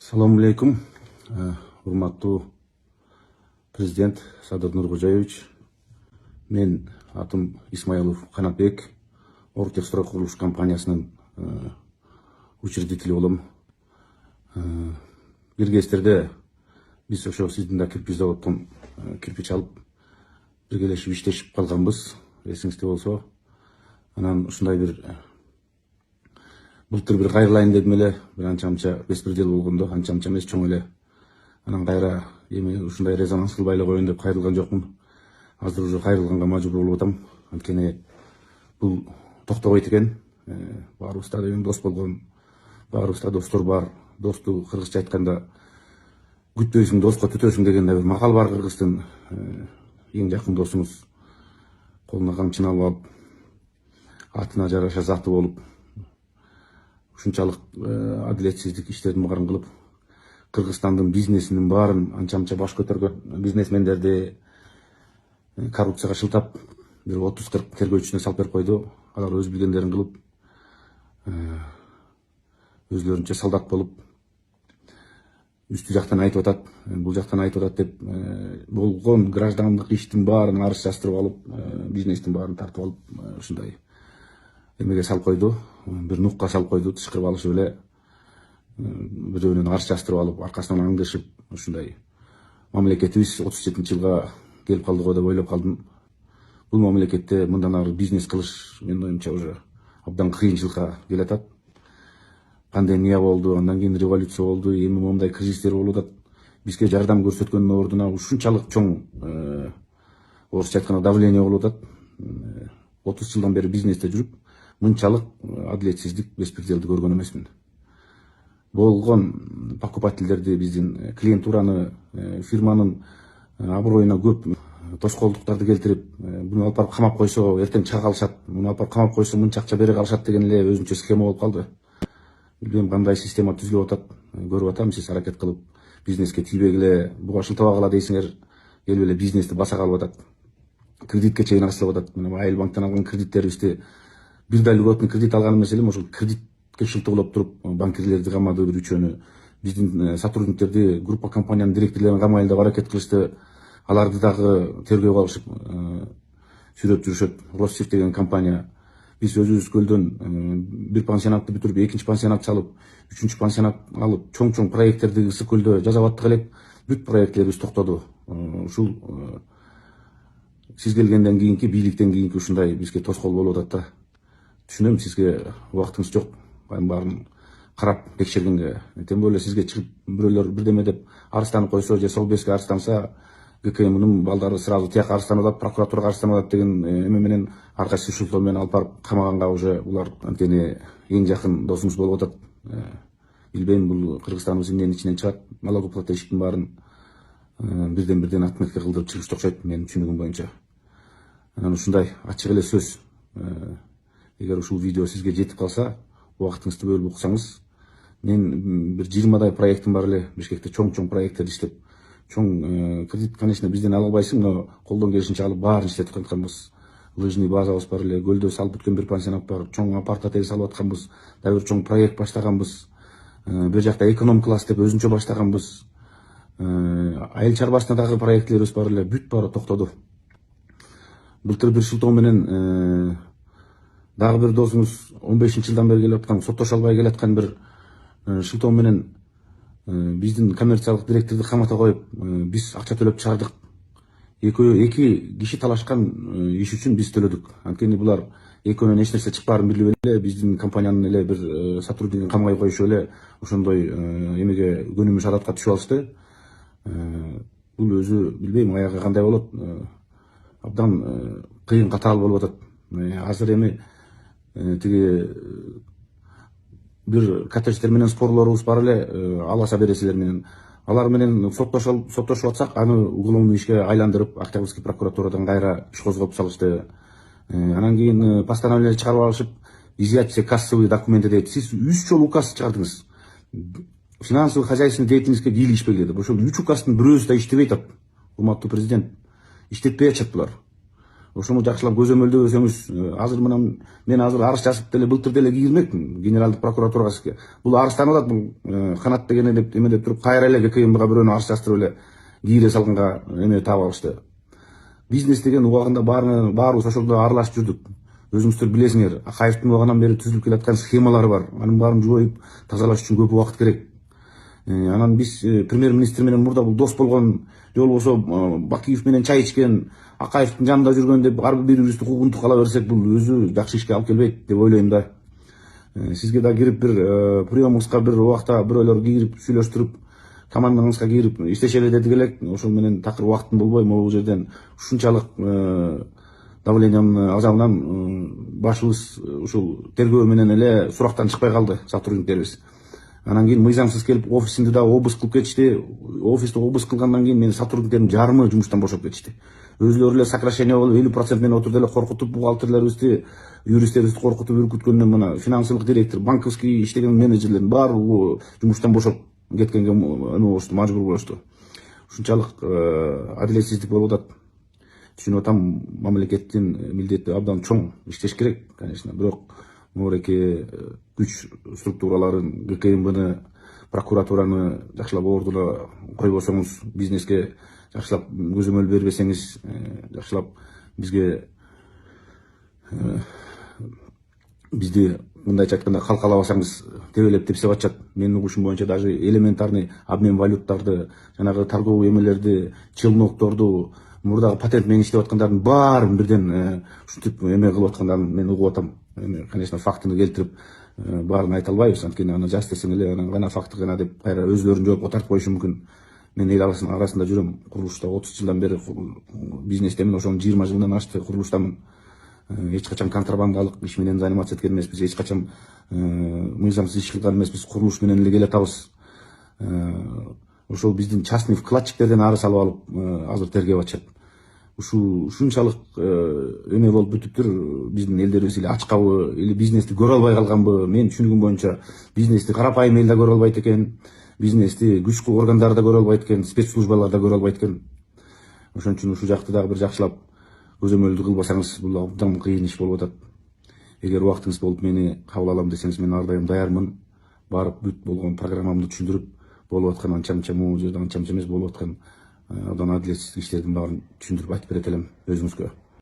Assalamu alaikum. Урматтуу президент Садыр Нуркожоевич. Мен атым Исмаилов Канатбек, Ортекстрой курулуш компаниясынын учредители болом. Бир кездерде биз ошо сиздин да кирпич заводдон кирпич алып биргелешип иштешип калганбыз, эсиңизде болсо. Анан ушундай бир былтыр бир кайрылайын дедим эле, бир анча-мынча беспредел болгондо, анча-мынча эмес, чоң эле. Анан кайра эми ушундай резонанс кылбай эле коеюн деп кайрылган жокмун. Азыр уже кайрылганга мажбур болуп атам. Анткени бул токтобойт экен. Баарыбызда деген дос болгон, баарыбызда достор бар. Досту кыргызча айтканда күтпөйсүң, доско түтөсүң деген бир макал бар кыргыздын. Эң жакын досуңуз колуна камчыны алып алып, атына жараша заты болуп, ушунчалык адилетсиздик иштерин баарын кылып, Кыргызстандын бизнесинин баарын анча-мынча баш көтөргөн бизнесмендерди коррупцияга шылтап, бир 30-40 тергөөчүнө салып берип койду. Алар өз билгендерин кылып, өзлөрүнчө солдат болуп, үстү жактан айтып атат, бул жактан айтып атат деп болгон граждандык иштин баарын арыз жаздырып алып, бизнестин баарын тартып алып, ушундай эмеге салып койду, бир нукка салып койду, тышкырып алышып эле бирөөнүн арыз жаздырып алып, аркасынан аңдышып, ушундай мамлекетибиз 37-жылга келип калды го деп ойлоп калдым. Бул мамлекетте мындан ары бизнес кылыш, менин оюмча, уже абдан кыйынчылыкка келатат. Пандемия болду, андан кийин революция болду, эми моундай кризистер болуп атат. Бизге жардам көрсөткөндүн ордуна ушунчалык чоң, орусча айтканда, давление болуп атат. 30 жылдан бери бизнесте жүрүп, мынчалык адилетсиздик, беспределди көргөн эмесмин. Болгон покупательдерди, биздин клиентураны, фирманын аброюна көп тоскоолдуктарды келтирип, буну алып барып камап койсо эртең чыга калышат, буну алып барып камап койсо мынча акча бере калышат деген эле өзүнчө схема болуп калды. Билбейм кандай система түзүлүп атат, көрүп атам, сиз аракет кылып бизнеске тийбегиле, буга шылтабагыла дейсиңер, келип эле бизнести баса калып атат. Кредитке чейин арчылап атат. Мына Айыл банктан алган кредиттерибизди, бир да льготный кредит алган эмес элем, ошол кредитке шылтабылап туруп, банкирлерди камады бир үчөөнү, биздин сотрудниктерди, группа компаниянын директорлорун камайлы деп аракет кылышты. Аларды дагы тергөөгө алышып, сүйрөп жүрүшөт. Россив деген компания. Биз өзүбүз көлдөн бир пансионатты бүтүрүп, экинчи пансионат салып, үчүнчү пансионат алып, чоң проекттерди ысык көлдө жасап аттык элек, бүт проектлерибиз токтоду. Ушул сиз келгенден кийинки, бийликтен кийинки ушундай бизге тоскоол болуп атат да. Түшүнөм, сизге убактыңыз жок, баарын карап текшергенге. Тем более сизге чыгып бирөөлөр бирдеме деп арызданып койсо, же сол безге арызданса, ГКМнын балдары сразу тияка арызданып атат, прокуратурага арызданып атат деген эме менен ар кайсы ушул менен алып барып камаганга уже улар анткени эң жакын досуңуз болуп атат. Билбейм, бул Кыргызстаныбыз эмненин ичинен чыгат. Налогоплательщиктин баарын бирден отметка кылдырып чыгышты окшойт, менин түшүнүгүм боюнча. Анан ушундай ачык эле сөз. Эгер ушул видео сизге жетип калса, убактыңызды бөлүп уксаңыз, мен бир 20дай проектим бар эле, Бишкекте чоң проекттерди иштеп, чоң кредит, конечно, бизден ала албайсың, но колдон келишинче алып баарын иштетип атканбыз. Лыжный базабыз бар эле, көлдө салып бүткөн бир пансионат бар, чоң апарт-отель салып атканбыз, дагы бир чоң проект баштаганбыз. Бир жакта эконом класс деп өзүнчө баштаганбыз. Айыл чарбасына дагы проектлерибиз бар эле, бүт баары токтоду. Былтыр бир шылтоо менен дагы бир досуңуз 15-жылдан бери келип аткан, соттоша албай келаткан бир шылтоо менен биздин коммерциялык директорду камата коюп, биз акча төлөп чыгардык. Эки киши талашкан иш үчүн биз төлөдүк. Анткени булар экөөнөн эч нерсе чыкпаарын билип эле, биздин компаниянын эле бир сотруднигин камай коюшуп эле ошондой эмеге көнүмүш адатка түшүп алышты. Бул өзү билбейм аягы кандай болот. Абдан кыйын катаал болуп атат. Азыр эми тиги бир коттедждер менен спорлорубуз бар эле, аласа бересилер менен. Алар менен соттошуп атсак, аны уголовный ишке айландырып, Октябрьский прокуратурадан кайра иш козгоп салышты. Анан кийин постановление чыгарып алышып, изъять все кассовые документы дейт. Сиз 3 жолу указ чыгардыңыз. Финансовый хозяйственный деятельностьке кийлигишпегиле деп. Ошол 3 указдын бирөөсү да иштебей атат. Урматтуу президент, иштетпей атышат булар. ошону жакшылап көзөмөлдөбөсөңүз, азыр мына мен азыр арыз жазып деле былтыр деле кийирмекмин генералдык прокуратурага. Бул арызданып атат, бул канат деген деп эмелеп туруп кайра эле ГКМга бирөөнү арыз жаздырып эле кийире салганга эме таап алышты. Бизнес деген убагында баарыбыз ошолдо аралашып жүрдүк. Өзүңүздөр билесиңер, Акаевдин убагынан бери түзүлүп келаткан схемалары бар. Анын баарын жоюп тазалаш үчүн көп убакыт керек. Анан биз премьер-министр менен мурда бул дос болгон, же болбосо Бакиев менен чай ичкен, Акаевдин жанында жүргөн деп ар бирибизди куугунтук кыла берсек, бул өзү жакшы ишке алып келбейт деп ойлойм да. Сизге да кирип бир приемыңызга бир убакта бирөөлөр кирип сүйлөштүрүп, командаңызга кирип иштешели дедик элек. Ошол менен такыр убактым болбой, могул жерден ушунчалык давлениянын азабынан башыбыз ушул тергөө менен эле сурактан чыкпай калды сотрудниктерибиз. Анан кийин мыйзамсыз келип офисинде да обыск кылып кетишти. Офисти обыск кылгандан кийин менин сотрудниктерим жарымы жумуштан бошоп кетишти. Өзүлөрү эле сокращение болуп 50% менен отуруп эле коркутуп, бухгалтерлерибизди, юристтерибизди коркутуп үркүткөндөн мына финансылык директор, банковский иштеген менеджерлердин баары жумуштан бошоп кеткенге эме болушту, мажбур болушту. Ушунчалык адилетсиздик болуп атат. Түшүнүп атам, мамлекеттин милдети абдан чоң, иштеш керек, конечно. Бирок морээки күч структураларын, ГКМБны, прокуратураны жакшылап ордуна койбосоңуз, бизнеске жакшылап көзөмөл бербесеңиз, жакшылап бизди мындайча айтканда калкалабасаңыз тебелеп тепсеп атышат. Менин угушум боюнча даже элементарный обмен валюталарды, жанагы торговый эмелерди, челнокторду, мурдагы патент менен иштеп аткандардын баарын бирден ушинтип эме кылып аткандарын мен угуп атам. Конечно, фактыны келтирип баарын айта албайбыз, анткени аны жаз десең эле анан гана факты гана деп кайра өзүлөрүн жоопко тартып коюшу мүмкүн. Мен эл арасында жүрөм, курулушта 30 жылдан бери бизнестемин, ошонун 20 жылдан ашты курулуштамын. Эч качан контрабандалык иш менен заниматься эткен эмеспиз, эч качан мыйзамсыз иш кылган эмеспиз, курулуш менен эле келатабыз. Ошол биздин частный вкладчиктерден арыз алып алып азыр тергеп атышат. Ушунчалык эме болуп бүтүптүр, биздин элдерибиз или ачкабы, или бизнести көрө албай калганбы? Мен түшүнүгүм боюнча бизнести карапайым эл да көрө албайт экен, бизнести күч органдары да көрө албайт экен, спецслужбалар да көрө албайт экен. Ошон үчүн ушул жакты дагы бир жакшылап көзөмөлдү кылбасаңыз, бул абдан кыйын иш болуп атат. Эгер убактыңыз болуп мени кабыл алам десеңиз, мен ар дайым даярмын. Барып бүт болгон программамды түшүндүрүп, болуп аткан анча могул жерде анча эмес болуп аткан абдан адилетсиздик иштердин баарын түшүндүрүп айтып берет элем өзүңүзгө.